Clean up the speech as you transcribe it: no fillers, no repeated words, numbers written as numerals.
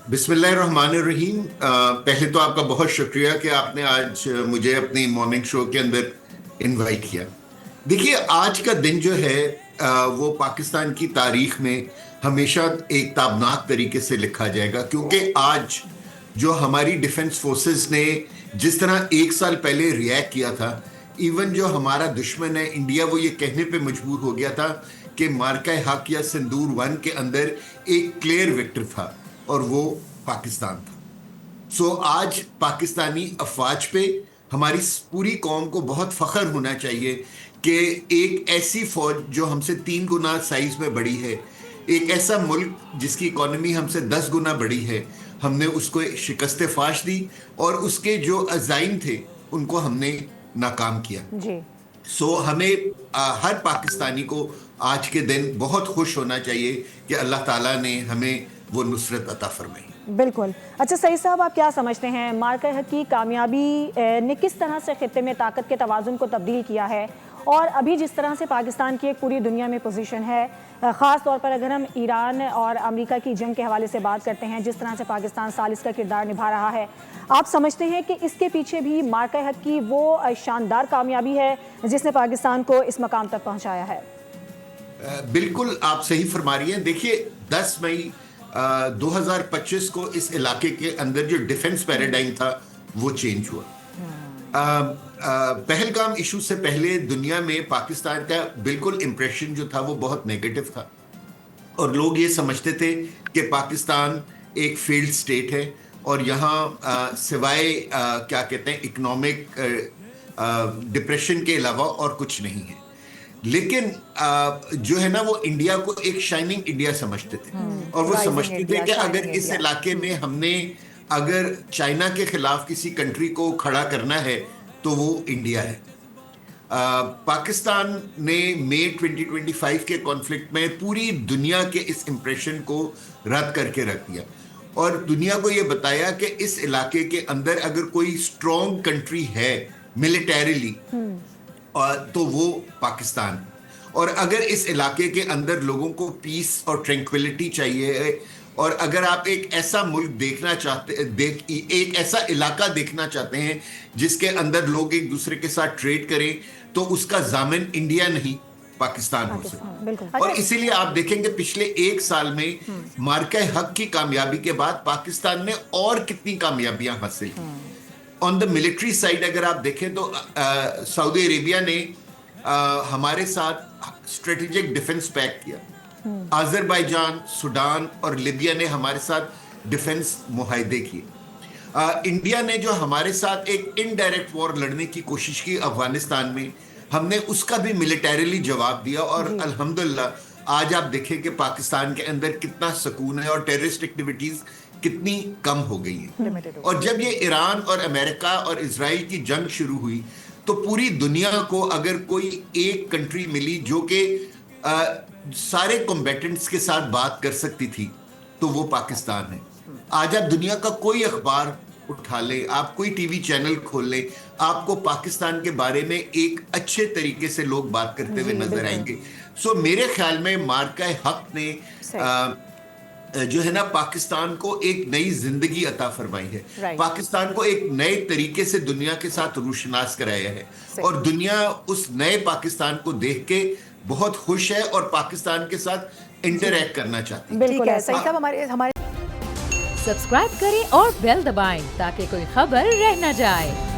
बिस्मिल्लाहिर्रहमानिर्रहीम। पहले तो आपका बहुत शुक्रिया कि आपने आज मुझे अपनी मॉर्निंग शो के अंदर इनवाइट किया। देखिए, आज का दिन जो है वो पाकिस्तान की तारीख में हमेशा एक ताबनाक तरीके से लिखा जाएगा, क्योंकि आज जो हमारी डिफेंस फोर्सेस ने जिस तरह एक साल पहले रिएक्ट किया था, इवन जो हमारा दुश्मन है इंडिया, वो ये कहने पे मजबूर हो गया था कि मार्का हक या सिंदूर वन के अंदर एक क्लियर विक्टर था और वो पाकिस्तान था। सो आज पाकिस्तानी अफवाज पे हमारी पूरी कौम को बहुत फख्र होना चाहिए कि एक ऐसी फौज जो हमसे 3 गुना साइज में बड़ी है, एक ऐसा मुल्क जिसकी इकोनॉमी हमसे 10 गुना बड़ी है, हमने उसको शिकस्त फाश दी और उसके जो अज़ाइम थे उनको हमने नाकाम किया जी। सो हमें हर पाकिस्तानी को आज के दिन बहुत खुश होना चाहिए कि अल्लाह ताला ने हमें वो नुसरत अता फरमाई। बिल्कुल। अच्छा सईद साहब, आप क्या समझते हैं मार्का हक की कामयाबी ने किस तरह से खित्ते में ताकत के तवाज़ुन को तब्दील किया है, और अभी जिस तरह से पाकिस्तान की एक पूरी दुनिया में पोजीशन है, ख़ास तौर पर अगर हम ईरान और अमेरिका की जंग के हवाले से बात करते हैं, जिस तरह से पाकिस्तान सालिस का किरदार निभा रहा है, आप समझते हैं कि इसके पीछे भी मार्का हक की वो शानदार कामयाबी है जिसने पाकिस्तान को इस मकाम तक पहुँचाया है? बिल्कुल आप सही फरमा रही हैं। देखिए, 10 मई 2025 को इस इलाके के अंदर जो डिफेंस पैराडाइम था वो चेंज हुआ। पहलगाम इशू से पहले दुनिया में पाकिस्तान का बिल्कुल इंप्रेशन जो था वो बहुत नेगेटिव था और लोग ये समझते थे कि पाकिस्तान एक फेल्ड स्टेट है और यहाँ सिवाय क्या कहते हैं इकोनॉमिक डिप्रेशन के अलावा और कुछ नहीं है। लेकिन जो है ना, वो इंडिया को एक शाइनिंग इंडिया समझते थे और वो समझते थे कि अगर इस इलाके में हमने अगर चाइना के खिलाफ किसी कंट्री को खड़ा करना है तो वो इंडिया है। पाकिस्तान ने मई 2025 के कॉन्फ्लिक्ट में पूरी दुनिया के इस इंप्रेशन को रद्द करके रख दिया और दुनिया को ये बताया कि इस इलाके के अंदर अगर कोई स्ट्रॉन्ग कंट्री है मिलिटरीली तो वो पाकिस्तान, और अगर इस इलाके के अंदर लोगों को पीस और ट्रैंक्विलिटी चाहिए और अगर आप एक ऐसा मुल्क देखना चाहते एक ऐसा इलाका देखना चाहते हैं जिसके अंदर लोग एक दूसरे के साथ ट्रेड करें, तो उसका जामिन इंडिया नहीं पाकिस्तान हो सकता। और इसीलिए आप देखेंगे पिछले एक साल में मार्का हक की कामयाबी के बाद पाकिस्तान ने और कितनी कामयाबियां हासिल की। ऑन द मिलिट्री साइड अगर आप देखें तो सऊदी अरेबिया ने हमारे साथ स्ट्रेटेजिक डिफेंस पैक्ट किया, अजरबैजान, सूडान और लिबिया ने हमारे साथ डिफेंस मुआहदे किए। इंडिया ने जो हमारे साथ एक इनडायरेक्ट वॉर लड़ने की कोशिश की अफगानिस्तान में, हमने उसका भी मिलिटरीली जवाब दिया और अल्हम्दुलिल्लाह आज आप देखें कि पाकिस्तान के अंदर कितना सुकून है और टेररिस्ट एक्टिविटीज कितनी कम हो गई है। और जब ये ईरान और अमेरिका और इजराइल की जंग शुरू हुई तो पूरी दुनिया को अगर कोई एक कंट्री मिली जो कि सारे कॉम्बेटेंट्स के साथ बात कर सकती थी तो वो पाकिस्तान है। आज आप दुनिया का कोई अखबार उठा ले, आप कोई टीवी चैनल खोल ले, आपको पाकिस्तान के बारे में एक अच्छे तरीके से लोग बात करते हुए नजर आएंगे। सो मेरे ख्याल में मार्का हक ने जो है ना पाकिस्तान को एक नई जिंदगी अता फरमाई है, पाकिस्तान को एक नए तरीके से दुनिया के साथ रूशनास कराया है और दुनिया उस नए पाकिस्तान को देख के बहुत खुश है और पाकिस्तान के साथ इंटरैक्ट करना चाहती है। बिल्कुल है। सही साहब, हमारे सब्सक्राइब करें और बेल दबाएं ताकि कोई खबर रह न जाए।